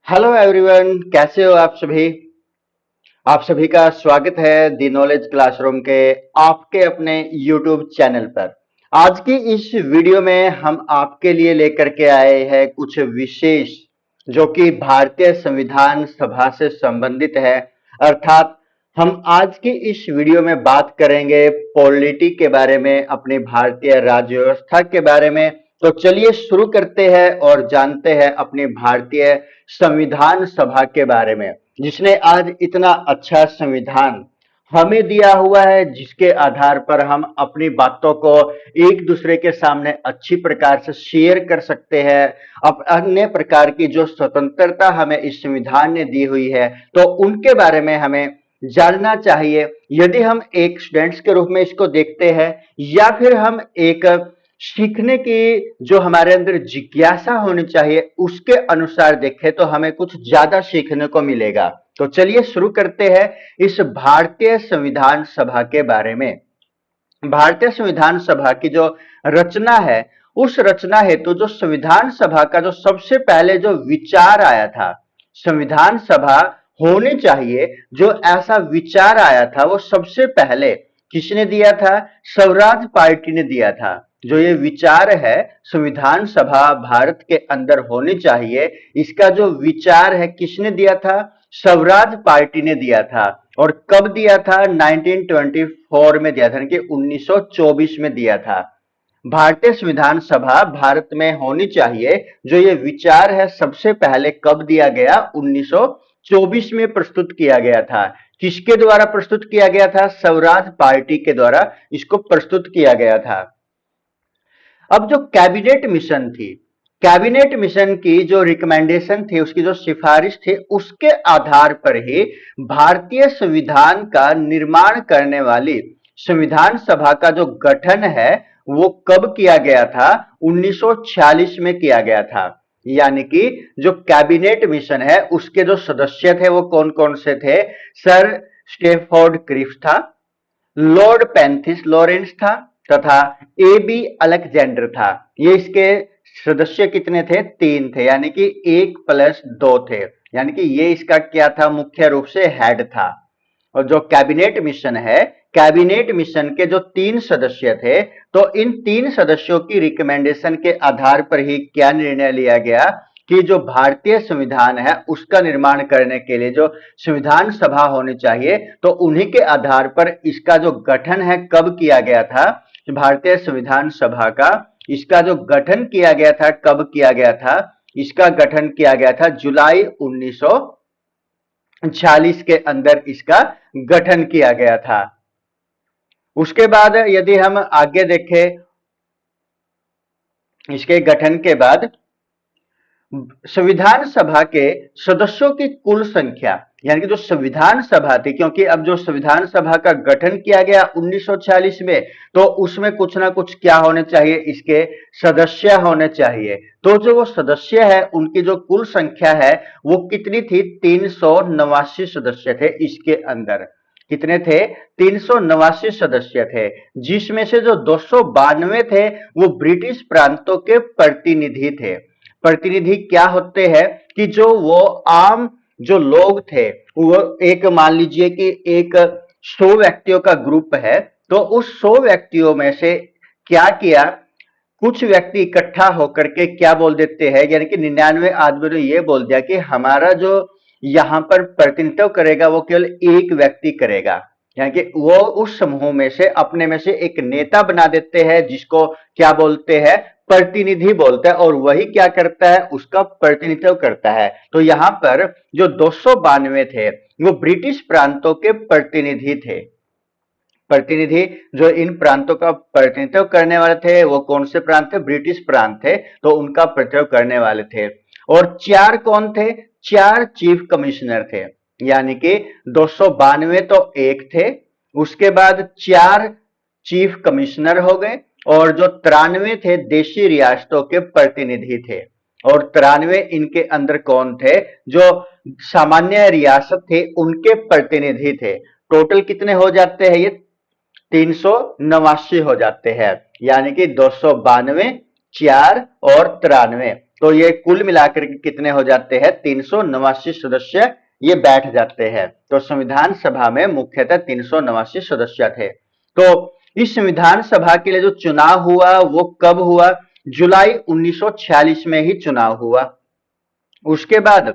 Hello everyone, कैसे हो आप सभी। आप सभी का स्वागत है दी नॉलेज क्लासरूम के आपके अपने यूट्यूब चैनल पर। आज की इस वीडियो में हम आपके लिए लेकर के आए हैं कुछ विशेष जो कि भारतीय संविधान सभा से संबंधित है। अर्थात हम आज की इस वीडियो में बात करेंगे पॉलिटी के बारे में, अपनी भारतीय राज्य व्यवस्था के बारे में। तो चलिए शुरू करते हैं और जानते हैं अपनी भारतीय संविधान सभा के बारे में, जिसने आज इतना अच्छा संविधान हमें दिया हुआ है, जिसके आधार पर हम अपनी बातों को एक दूसरे के सामने अच्छी प्रकार से शेयर कर सकते हैं। अब अन्य प्रकार की जो स्वतंत्रता हमें इस संविधान ने दी हुई है, तो उनके बारे में हमें जानना चाहिए। यदि हम एक स्टूडेंट्स के रूप में इसको देखते हैं या फिर हम एक सीखने की जो हमारे अंदर जिज्ञासा होनी चाहिए उसके अनुसार देखें तो हमें कुछ ज्यादा सीखने को मिलेगा। तो चलिए शुरू करते हैं इस भारतीय संविधान सभा के बारे में। भारतीय संविधान सभा की जो रचना है, उस रचना हेतु जो संविधान सभा का जो सबसे पहले जो विचार आया था, संविधान सभा होनी चाहिए, जो ऐसा विचार आया था वो सबसे पहले किसने दिया था? स्वराज पार्टी ने दिया था। जो ये विचार है संविधान सभा भारत के अंदर होनी चाहिए, इसका जो विचार है किसने दिया था? स्वराज पार्टी ने दिया था। और कब दिया था? 1924 में दिया था, यानी कि 1924 में दिया था। भारतीय संविधान सभा भारत में होनी चाहिए, जो ये विचार है सबसे पहले कब दिया गया? 1924 में प्रस्तुत किया गया था। किसके द्वारा प्रस्तुत किया गया था? स्वराज पार्टी के द्वारा इसको प्रस्तुत किया गया था। अब जो कैबिनेट मिशन थी, कैबिनेट मिशन की जो रिकमेंडेशन थी, उसकी जो सिफारिश थी, उसके आधार पर ही भारतीय संविधान का निर्माण करने वाली संविधान सभा का जो गठन है वो कब किया गया था? 1946 में किया गया था। यानी कि जो कैबिनेट मिशन है उसके जो सदस्य थे वो कौन कौन से थे? सर स्टेफोर्ड क्रिप्स था, लॉर्ड पेंथिस लॉरेंस था तथा ए बी अलेक्जेंडर था। ये इसके सदस्य कितने थे? 3 थे, यानी कि 1+2 थे। यानी कि ये इसका क्या था? मुख्य रूप से हेड था। और जो कैबिनेट मिशन है, कैबिनेट मिशन के जो 3 सदस्य थे, तो इन 3 सदस्यों की रिकमेंडेशन के आधार पर ही क्या निर्णय लिया गया कि जो भारतीय संविधान है उसका निर्माण करने के लिए जो संविधान सभा होनी चाहिए, तो उन्हीं के आधार पर इसका जो गठन है कब किया गया था? भारतीय संविधान सभा का इसका जो गठन किया गया था, कब किया गया था? इसका गठन किया गया था जुलाई 1946 के अंदर इसका गठन किया गया था। उसके बाद यदि हम आगे देखें, इसके गठन के बाद संविधान सभा के सदस्यों की कुल संख्या, यानी कि जो संविधान सभा थी, क्योंकि अब जो संविधान सभा का गठन किया गया 1946 में, तो उसमें कुछ ना कुछ क्या होने चाहिए? इसके सदस्य होने चाहिए। तो जो वो सदस्य है उनकी जो कुल संख्या है वो कितनी थी? 389 सदस्य थे इसके अंदर। कितने थे? 389 सदस्य थे, जिसमें से जो 292 थे वो ब्रिटिश प्रांतों के प्रतिनिधि थे। प्रतिनिधि क्या होते हैं कि जो वो आम जो लोग थे, वो एक मान लीजिए कि एक 100 व्यक्तियों का ग्रुप है, तो उस 100 व्यक्तियों में से क्या किया? कुछ व्यक्ति इकट्ठा होकर के क्या बोल देते हैं, यानी कि 99 आदमियों ने ये बोल दिया कि हमारा जो यहाँ पर प्रतिनिधित्व करेगा वो केवल एक व्यक्ति करेगा। यानी कि वो उस समूह में से अपने में से एक नेता बना देते हैं, जिसको क्या बोलते हैं? प्रतिनिधि बोलता है, और वही क्या करता है? उसका प्रतिनिधित्व करता है। तो यहाँ पर जो 292 थे वो ब्रिटिश प्रांतों के प्रतिनिधि थे। प्रतिनिधि जो इन प्रांतों का प्रतिनिधित्व करने वाले थे वो कौन से प्रांत थे? ब्रिटिश प्रांत थे, तो उनका प्रतिनिधित्व करने वाले थे। और 4 कौन थे? 4 चीफ कमिश्नर थे। यानी कि 292 तो एक थे, उसके बाद 4 चीफ कमिश्नर हो गए, और जो 93 थे देशी रियासतों के प्रतिनिधि थे। और 93 इनके अंदर कौन थे? जो सामान्य रियासत थे उनके प्रतिनिधि थे। टोटल कितने हो जाते हैं? ये 389 हो जाते हैं। यानी कि 292, 4 और 93, तो ये कुल मिलाकर के कितने हो जाते हैं, 389 सदस्य ये बैठ जाते हैं। तो संविधान सभा में मुख्यतः 389 सदस्य थे। तो इस संविधान सभा के लिए जो चुनाव हुआ वो कब हुआ, जुलाई 1946 में ही चुनाव हुआ। उसके बाद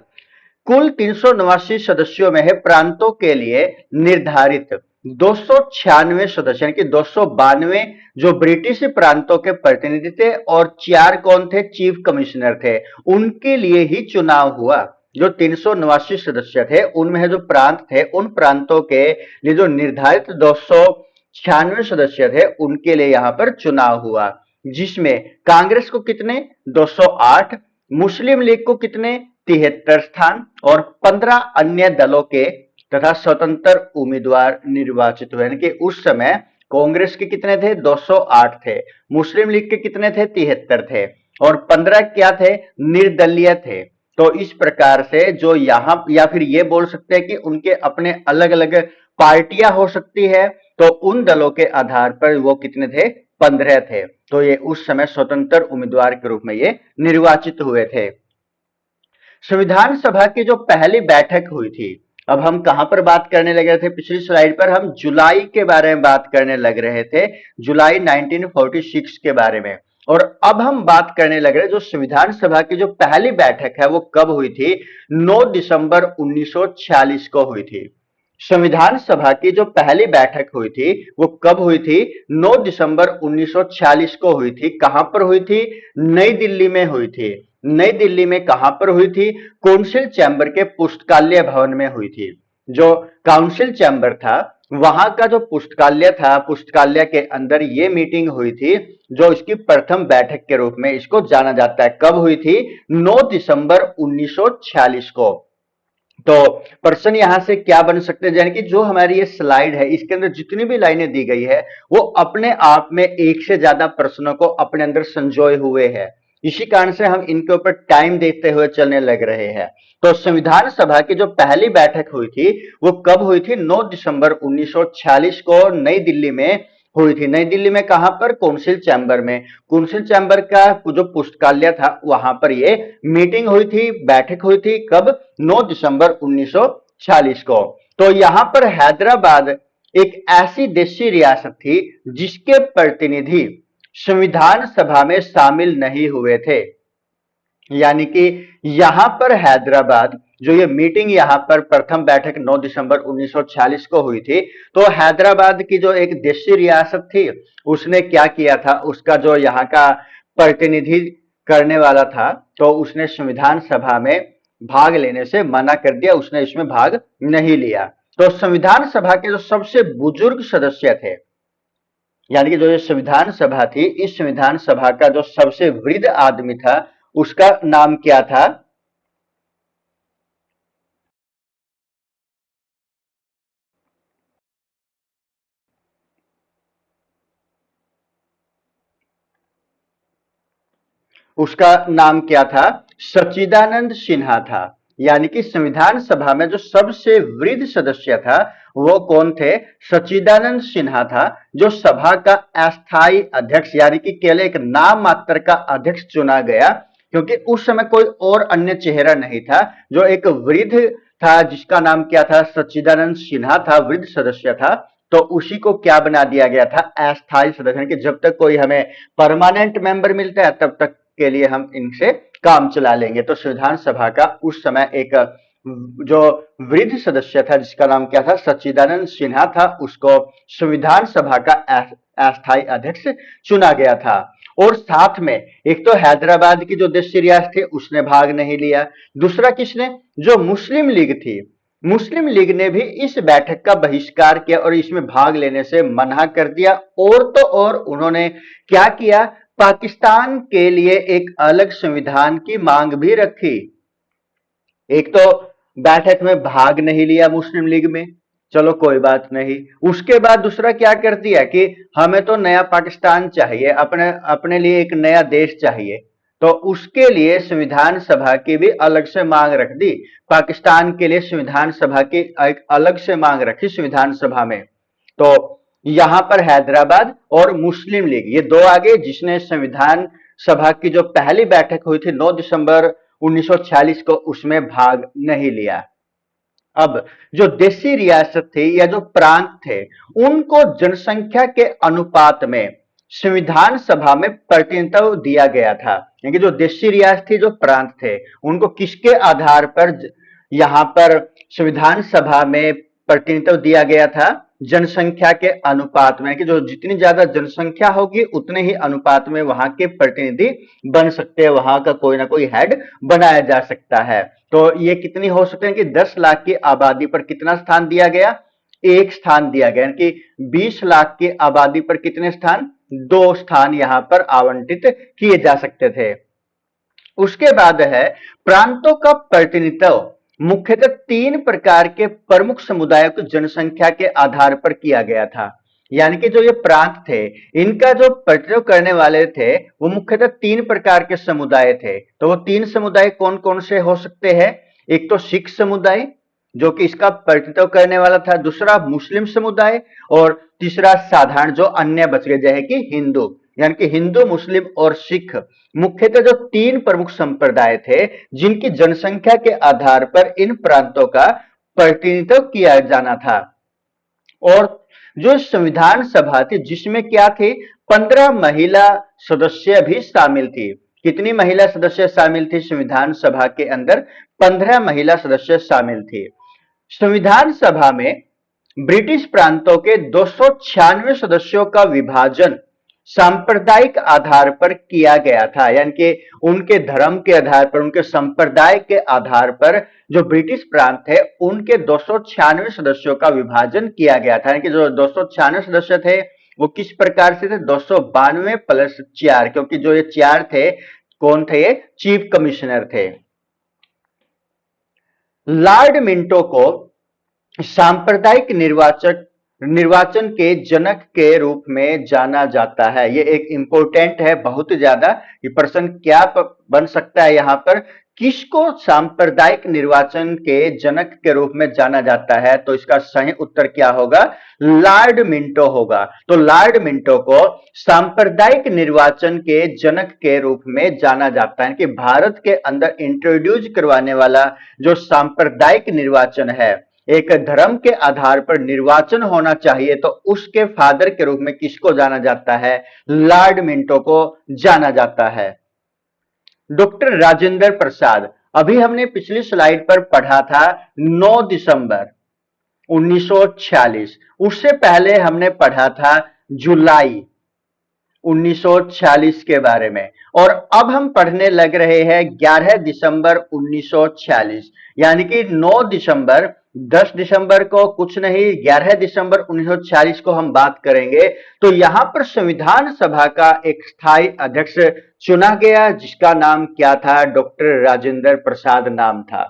कुल 389 सदस्यों में है प्रांतों के लिए निर्धारित 296 सदस्य, यानी कि 292 जो ब्रिटिश प्रांतों के प्रतिनिधि थे और 4 कौन थे, चीफ कमिश्नर थे, उनके लिए ही चुनाव हुआ। जो 389 सदस्य थे उनमें जो प्रांत थे उन प्रांतों के लिए जो निर्धारित 296 सदस्य थे उनके लिए यहां पर चुनाव हुआ, जिसमें कांग्रेस को कितने, 208, मुस्लिम लीग को कितने, 73 स्थान और 15 अन्य दलों के तथा स्वतंत्र उम्मीदवार निर्वाचित हुए। यानी कि उस समय कांग्रेस के कितने थे, 208 थे, मुस्लिम लीग के कितने थे, 73 थे और 15 क्या थे, निर्दलीय थे। तो इस प्रकार से जो यहां, या फिर ये बोल सकते हैं कि उनके अपने अलग अलग पार्टियां हो सकती है, तो उन दलों के आधार पर वो कितने थे, 15 थे। तो ये उस समय स्वतंत्र उम्मीदवार के रूप में ये निर्वाचित हुए थे। संविधान सभा की जो पहली बैठक हुई थी, अब हम कहां पर बात करने लगे थे, पिछली स्लाइड पर हम जुलाई के बारे में बात करने लग रहे थे, जुलाई 1946 के बारे में। और अब हम बात करने लग रहे जो संविधान सभा की जो पहली बैठक है वो कब हुई थी, 9 दिसंबर 1946 को हुई थी। संविधान सभा की जो पहली बैठक हुई थी वो कब हुई थी, 9 दिसंबर 1946 को हुई थी। कहां पर हुई थी, नई दिल्ली में हुई थी। नई दिल्ली में कहां पर हुई थी, काउंसिल चैम्बर के पुस्तकालय भवन में हुई थी। जो काउंसिल चैम्बर था वहां का जो पुस्तकालय था, पुस्तकालय के अंदर ये मीटिंग हुई थी, जो इसकी प्रथम बैठक के रूप में इसको जाना जाता है। कब हुई थी, 9 दिसंबर 1946 को। तो प्रश्न यहां से क्या बन सकते हैं, यानी कि जो हमारी ये स्लाइड है इसके अंदर जितनी भी लाइनें दी गई है वो अपने आप में एक से ज्यादा प्रश्नों को अपने अंदर संजोए हुए है, इसी कारण से हम इनके ऊपर टाइम देते हुए चलने लग रहे हैं। तो संविधान सभा की जो पहली बैठक हुई थी वो कब हुई थी, 9 दिसंबर 1946 को नई दिल्ली में हुई थी। नई दिल्ली में कहां पर, काउंसिल चैम्बर में। काउंसिल चैम्बर का जो पुस्तकालय था वहां पर ये मीटिंग हुई थी, बैठक हुई थी। कब, 9 दिसंबर 1946 को। तो यहां पर हैदराबाद एक ऐसी देशी रियासत थी जिसके प्रतिनिधि संविधान सभा में शामिल नहीं हुए थे। यानी कि यहां पर हैदराबाद, जो ये मीटिंग यहां पर प्रथम बैठक 9 दिसंबर 1946 को हुई थी, तो हैदराबाद की जो एक देशी रियासत थी उसने क्या किया था, उसका जो यहाँ का प्रतिनिधि करने वाला था तो उसने संविधान सभा में भाग लेने से मना कर दिया, उसने इसमें भाग नहीं लिया। तो संविधान सभा के जो सबसे बुजुर्ग सदस्य थे, यानी कि जो ये संविधान सभा थी, इस संविधान सभा का जो सबसे वृद्ध आदमी था उसका नाम क्या था, उसका नाम क्या था, सच्चिदानंद सिन्हा था। यानी कि संविधान सभा में जो सबसे वृद्ध सदस्य था वो कौन थे, सच्चिदानंद सिन्हा था, जो सभा का अस्थायी अध्यक्ष, यानी कि केवल एक नाम मात्र का अध्यक्ष चुना गया, क्योंकि उस समय कोई और अन्य चेहरा नहीं था। जो एक वृद्ध था जिसका नाम क्या था, सच्चिदानंद सिन्हा था, वृद्ध सदस्य था, तो उसी को क्या बना दिया गया था, अस्थायी सदस्य, कि जब तक कोई हमें परमानेंट मेंबर मिलता है तब तक के लिए हम इनसे काम चला लेंगे। तो संविधान सभा का उस समय एक जो वृद्ध सदस्य था जिसका नाम क्या था, सच्चिदानंद सिन्हा था, उसको संविधान सभा का अस्थायी अध्यक्ष चुना गया था। और साथ में एक तो हैदराबाद की जो देशी रियासत थी उसने भाग नहीं लिया, दूसरा किसने, जो मुस्लिम लीग थी, मुस्लिम लीग ने भी इस बैठक का बहिष्कार किया और इसमें भाग लेने से मना कर दिया। और तो और उन्होंने क्या किया, पाकिस्तान के लिए एक अलग संविधान की मांग भी रखी। एक तो बैठक में भाग नहीं लिया मुस्लिम लीग में, चलो कोई बात नहीं, उसके बाद दूसरा क्या कर दिया कि हमें तो नया पाकिस्तान चाहिए, अपने अपने लिए एक नया देश चाहिए, तो उसके लिए संविधान सभा की भी अलग से मांग रख दी। पाकिस्तान के लिए संविधान सभा की एक अलग से मांग रखी संविधान सभा में। तो यहां पर हैदराबाद और मुस्लिम लीग ये दो आगे, जिसने संविधान सभा की जो पहली बैठक हुई थी 9 दिसंबर 1946 को, उसमें भाग नहीं लिया। अब जो देशी रियासत थी या जो प्रांत थे, उनको जनसंख्या के अनुपात में संविधान सभा में प्रतिनिधित्व दिया गया था। यानी जो देशी रियासत थी, जो प्रांत थे, उनको किसके आधार पर यहां पर संविधान सभा में प्रतिनिधित्व दिया गया था? जनसंख्या के अनुपात में, कि जो जितनी ज्यादा जनसंख्या होगी उतने ही अनुपात में वहां के प्रतिनिधि बन सकते हैं, वहां का कोई ना कोई हेड बनाया जा सकता है। तो ये कितनी हो सकते हैं कि 10 लाख की आबादी पर कितना स्थान दिया गया? एक स्थान दिया गया। यानी कि 20 लाख की आबादी पर कितने स्थान? 2 स्थान यहां पर आवंटित किए जा सकते थे। उसके बाद है प्रांतों का प्रतिनिधित्व मुख्यतः 3 प्रकार के प्रमुख समुदायों की जनसंख्या के आधार पर किया गया था। यानी कि जो ये प्रांत थे, इनका जो प्रतिनिधित्व करने वाले थे, वो मुख्यतः 3 प्रकार के समुदाय थे। तो वो 3 समुदाय कौन कौन से हो सकते हैं? एक तो सिख समुदाय, जो कि इसका प्रतिनिधित्व करने वाला था। दूसरा मुस्लिम समुदाय, और तीसरा साधारण जो अन्य बच गए, जैसे कि हिंदू। यानी कि हिंदू, मुस्लिम और सिख मुख्यतः जो 3 प्रमुख संप्रदाय थे, जिनकी जनसंख्या के आधार पर इन प्रांतों का प्रतिनिधित्व किया जाना था। और जो संविधान सभा थी, जिसमें क्या थी? 15 महिला सदस्य भी शामिल थी। कितनी महिला सदस्य शामिल थी संविधान सभा के अंदर? 15 महिला सदस्य शामिल थी। संविधान सभा में ब्रिटिश प्रांतों के 296 सदस्यों का विभाजन सांप्रदायिक आधार पर किया गया था। यानी कि उनके धर्म के आधार पर, उनके संप्रदाय के आधार पर जो ब्रिटिश प्रांत थे, उनके 296 सदस्यों का विभाजन किया गया था। यानी कि जो 296 सदस्य थे, वो किस प्रकार से थे? 292 प्लस 4, क्योंकि जो ये 4 थे, कौन थे? ये चीफ कमिश्नर थे। लॉर्ड मिंटो को सांप्रदायिक निर्वाचन के जनक के रूप में जाना जाता है। ये एक इंपॉर्टेंट है, बहुत ज्यादा। ये प्रश्न क्या बन सकता है यहां पर? किसको सांप्रदायिक निर्वाचन के जनक के रूप में जाना जाता है? तो इसका सही उत्तर क्या होगा? लॉर्ड मिंटो होगा। तो लॉर्ड मिंटो को सांप्रदायिक निर्वाचन के जनक के रूप में जाना जाता है, कि भारत के अंदर इंट्रोड्यूस करवाने वाला जो सांप्रदायिक निर्वाचन है, एक धर्म के आधार पर निर्वाचन होना चाहिए, तो उसके फादर के रूप में किसको जाना जाता है? लॉर्ड मिंटो को जाना जाता है। डॉक्टर राजेंद्र प्रसाद, अभी हमने पिछली स्लाइड पर पढ़ा था 9 दिसंबर 1946। उससे पहले हमने पढ़ा था जुलाई 1946 के बारे में, और अब हम पढ़ने लग रहे हैं 11 दिसंबर 1946। यानी कि 9 दिसंबर, 10 दिसंबर को कुछ नहीं, 11 दिसंबर 1946 को हम बात करेंगे। तो यहां पर संविधान सभा का एक स्थायी अध्यक्ष चुना गया, जिसका नाम क्या था? डॉक्टर राजेंद्र प्रसाद नाम था।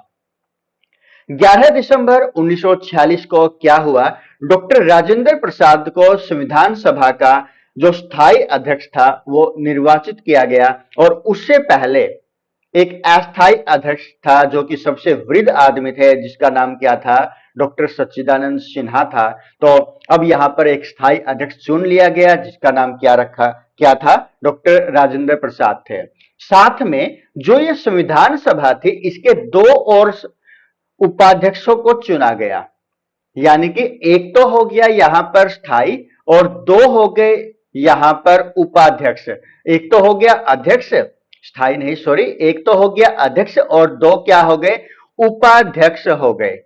11 दिसंबर 1946 को क्या हुआ? डॉक्टर राजेंद्र प्रसाद को संविधान सभा का जो स्थायी अध्यक्ष था, वो निर्वाचित किया गया। और उससे पहले एक अस्थायी अध्यक्ष था, जो कि सबसे वृद्ध आदमी थे, जिसका नाम क्या था? डॉक्टर सच्चिदानंद सिन्हा था। तो अब यहां पर एक स्थायी अध्यक्ष चुन लिया गया, जिसका नाम क्या था? डॉक्टर राजेंद्र प्रसाद थे। साथ में जो ये संविधान सभा थी, इसके 2 और उपाध्यक्षों को चुना गया। यानी कि एक तो हो गया यहां पर स्थायी, और 2 हो गए यहां पर उपाध्यक्ष। एक तो हो गया अध्यक्ष, स्थायी नहीं, सॉरी, एक तो हो गया अध्यक्ष, और 2 क्या हो गए? उपाध्यक्ष हो गए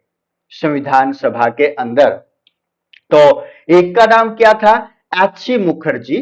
संविधान सभा के अंदर। तो एक का नाम क्या था? एच मुखर्जी,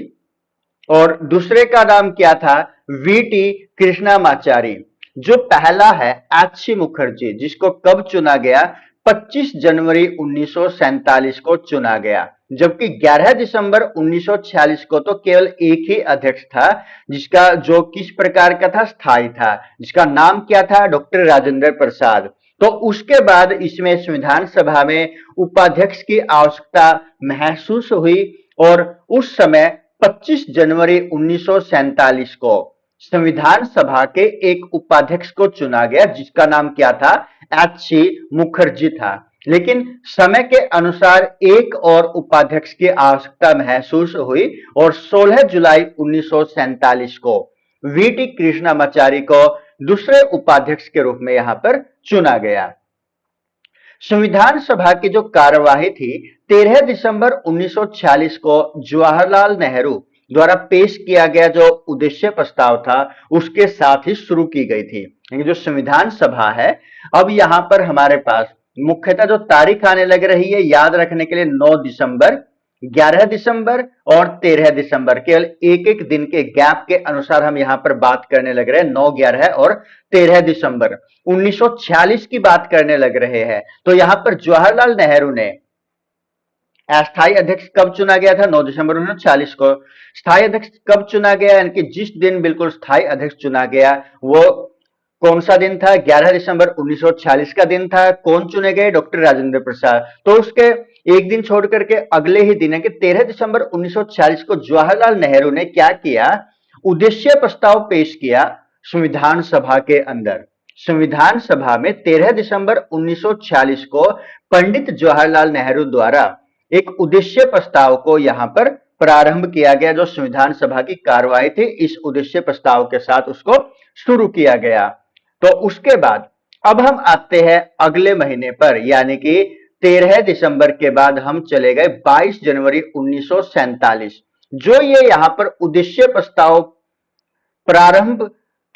और दूसरे का नाम क्या था? वीटी कृष्णामाचारी। जो पहला है एच मुखर्जी, जिसको कब चुना गया? 25 जनवरी 1947 को चुना गया। जबकि 11 दिसंबर 1946 को तो केवल एक ही अध्यक्ष था, जिसका जो किस प्रकार का था? स्थायी था, जिसका नाम क्या था? डॉक्टर राजेंद्र प्रसाद। तो उसके बाद इसमें संविधान सभा में उपाध्यक्ष की आवश्यकता महसूस हुई, और उस समय 25 जनवरी 1947 को संविधान सभा के एक उपाध्यक्ष को चुना गया, जिसका नाम क्या था? एच मुखर्जी था। लेकिन समय के अनुसार एक और उपाध्यक्ष की आवश्यकता महसूस हुई, और 16 जुलाई 1947 को वीटी कृष्णामाचारी को दूसरे उपाध्यक्ष के रूप में यहां पर चुना गया। संविधान सभा की जो कार्यवाही थी 13 दिसंबर 1946 को जवाहरलाल नेहरू द्वारा पेश किया गया जो उद्देश्य प्रस्ताव था उसके साथ ही शुरू की गई थी। जो संविधान सभा है, अब यहां पर हमारे पास मुख्यतः जो तारीख आने लग रही है याद रखने के लिए 9 दिसंबर, 11 दिसंबर और 13 दिसंबर, केवल एक एक दिन के गैप के अनुसार हम यहां पर बात करने लग रहे हैं। 9, 11 और 13 दिसंबर 1946 की बात करने लग रहे हैं। तो यहां पर जवाहरलाल नेहरू ने अस्थायी अध्यक्ष कब चुना गया था? 9 दिसंबर 1940 को। स्थायी अध्यक्ष कब चुना गया, यानी कि जिस दिन बिल्कुल स्थायी अध्यक्ष चुना गया वो कौन सा दिन था? 11 दिसंबर 1940 का दिन था। कौन चुने गए? डॉक्टर राजेंद्र प्रसाद। तो उसके एक दिन छोड़ करके अगले ही दिन है कि 13 दिसंबर 1940 को जवाहरलाल नेहरू ने क्या किया? उद्देश्य प्रस्ताव पेश किया संविधान सभा के अंदर। संविधान सभा में 13 दिसंबर 1940 को पंडित जवाहरलाल नेहरू द्वारा एक उद्देश्य प्रस्ताव को यहां पर प्रारंभ किया गया। जो संविधान सभा की कार्यवाही थी इस उद्देश्य प्रस्ताव के साथ उसको शुरू किया गया। तो उसके बाद अब हम आते हैं अगले महीने पर, यानी कि 13 दिसंबर के बाद हम चले गए 22 जनवरी 1947। जो ये यहां पर उद्देश्य प्रस्ताव प्रारंभ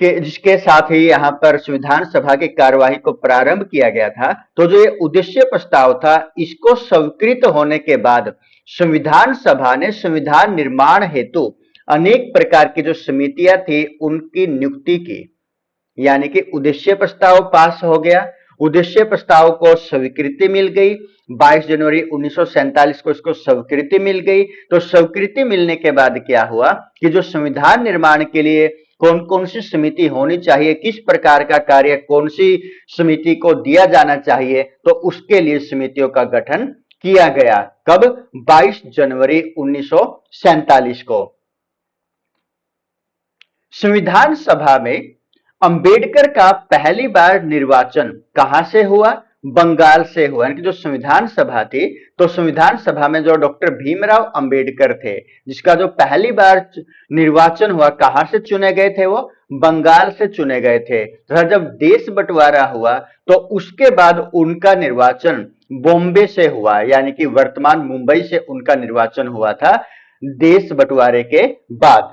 के जिसके साथ ही यहां पर संविधान सभा की कार्यवाही को प्रारंभ किया गया था, तो जो ये उद्देश्य प्रस्ताव था इसको स्वीकृत होने के बाद संविधान सभा ने संविधान निर्माण हेतु अनेक प्रकार की जो समितियां थी उनकी नियुक्ति की। यानी कि उद्देश्य प्रस्ताव पास हो गया, उद्देश्य प्रस्ताव को स्वीकृति मिल गई। 22 जनवरी 1947 को इसको स्वीकृति मिल गई। तो स्वीकृति मिलने के बाद क्या हुआ कि जो संविधान निर्माण के लिए कौन कौन सी समिति होनी चाहिए, किस प्रकार का कार्य कौन सी समिति को दिया जाना चाहिए, तो उसके लिए समितियों का गठन किया गया। कब? 22 जनवरी 1947 को। संविधान सभा में अंबेडकर का पहली बार निर्वाचन कहां से हुआ? बंगाल से हुआ। यानी कि जो संविधान सभा थी, तो संविधान सभा में जो डॉक्टर भीमराव अंबेडकर थे जिसका जो पहली बार निर्वाचन हुआ, कहां से चुने गए थे? वो बंगाल से चुने गए थे। तो जब देश बंटवारा हुआ तो उसके बाद उनका निर्वाचन बॉम्बे से हुआ, यानी कि वर्तमान मुंबई से उनका निर्वाचन हुआ था देश बंटवारे के बाद।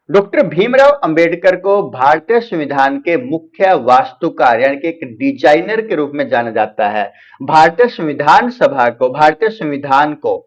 डॉक्टर भीमराव अंबेडकर को भारतीय संविधान के मुख्य वास्तुकार यानी कि एक डिजाइनर के रूप में जाना जाता है। भारतीय संविधान सभा को, भारतीय संविधान को,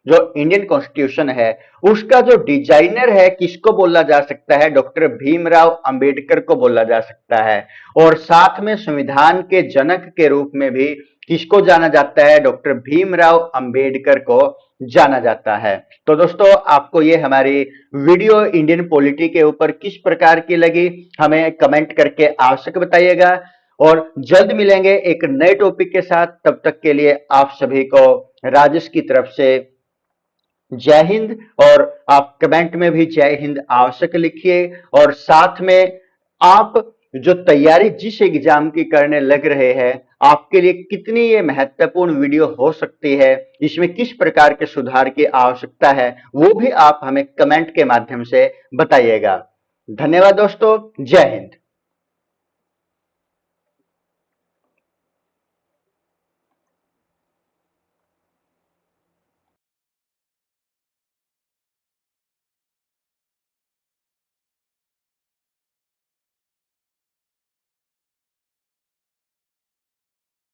जो इंडियन कॉन्स्टिट्यूशन है उसका जो डिजाइनर है किसको बोला जा सकता है? डॉक्टर भीमराव अंबेडकर को बोला जा सकता है। और साथ में संविधान के जनक के रूप में भी किसको जाना जाता है? डॉक्टर भीमराव अंबेडकर को जाना जाता है। तो दोस्तों आपको ये हमारी वीडियो इंडियन पॉलिटी के ऊपर किस प्रकार की लगी हमें कमेंट करके आवश्यक बताइएगा। और जल्द मिलेंगे एक नए टॉपिक के साथ। तब तक के लिए आप सभी को राजेश की तरफ से जय हिंद। और आप कमेंट में भी जय हिंद आवश्यक लिखिए। और साथ में आप जो तैयारी जिस एग्जाम की करने लग रहे हैं आपके लिए कितनी ये महत्वपूर्ण वीडियो हो सकती है, इसमें किस प्रकार के सुधार की आवश्यकता है, वो भी आप हमें कमेंट के माध्यम से बताइएगा। धन्यवाद दोस्तों, जय हिंद।